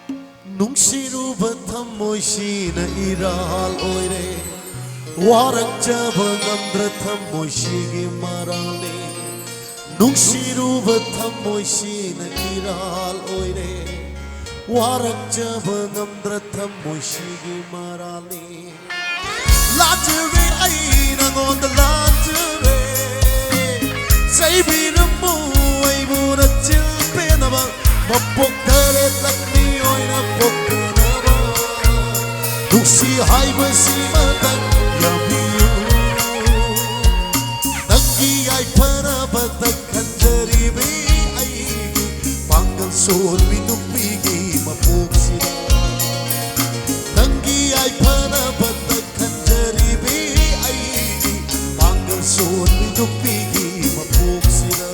Nungsiruba thamoishina iral oire Warakjaba ngamdra thamoishigi marale Nungsiruba thamoishina iral oire Warakjaba ngamdra thamoishigi marale Lajure aina ngonda lajure Saibiramu aibura chilpenaba Mapokare lakni oina pokanaba Nuksi haibasi matang yabiyu Nangi ay parabata kanjaribe aigi Pangal sol minupigi mapuksira Nangi ay parabata kanjaribe aigi Pangal sol minupigi mapuksira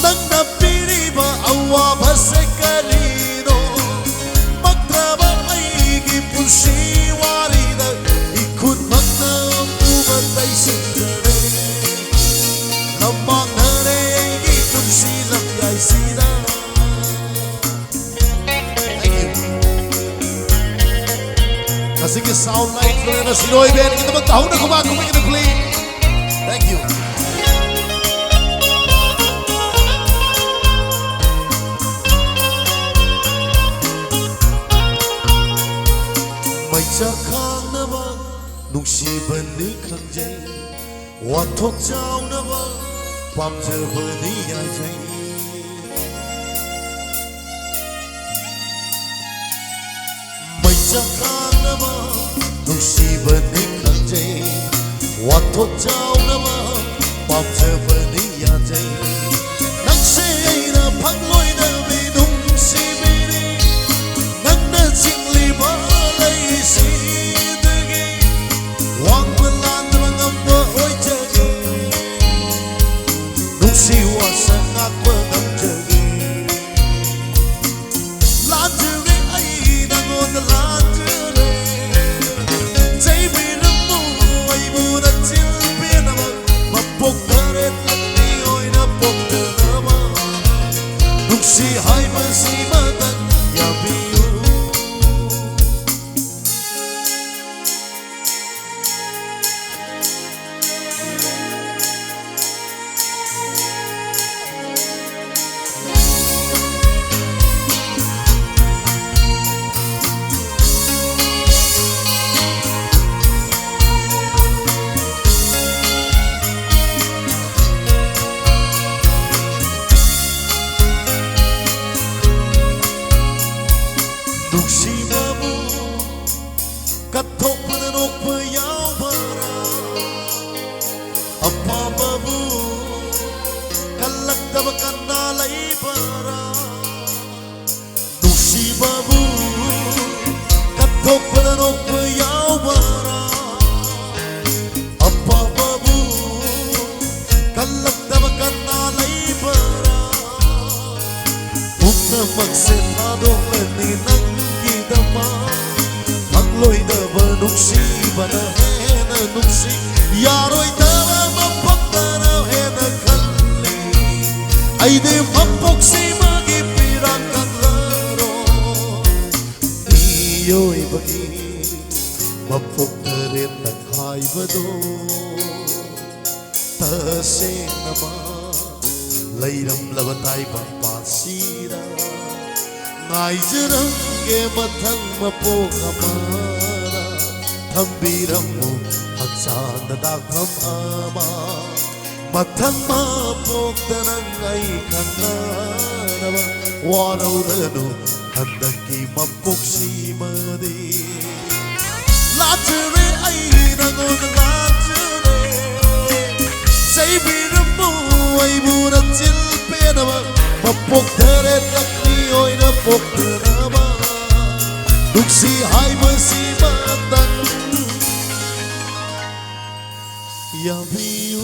Nang napiriba awa basekalino Magtraba aigi pusi warida Ikut magna umatay sindare Lamang nare aigi pusi lamyay sira Thank you. Kasi ka sound like na sinoy Ben kita magtahon na kumagumay kita play. Thank you. Chakhanaba nungsibani khangjai wathok chaunaba pamjabani yajai mai chakhanaba nungsibani khangjai wathok chaunaba pamjabani yajai nangse aina phangloi na be nungsibani nangna jingliba Siwa sangat mengamjagi Lajure aina ngon lajure Jaibiramu aibu na chilpenaba Mapok taret lakni oina pok tanaba Nuksi haibasi matang yabiyu Nungsibabu kathok pananok payaw bara Appa babu kalagdab kanalay bara Nungsibabu kathok pananok payaw bara Appa babu kalagdab kanalay bara Ukna magsetadok laninang Magloy daba nuksiba na hena nuksi Yaroy daba mapakta na hena kalli Ay di mapoksi magipirang kang laro Iyo'y bagi mapukta rin ng haibado Tasing naman layram labatay pampasira Ngay jarang ke mathang mapok amara Thambiram mo hagsan na dagham ama Mathang mapok tanang ay kananaba Waraw rano handang ki mapok si madi Lajure ay nangon lajure Jaibiram mo ay burat silpenaba Mapok taret lakni oina pok tanaba Nuksi haibasi matang yabiyu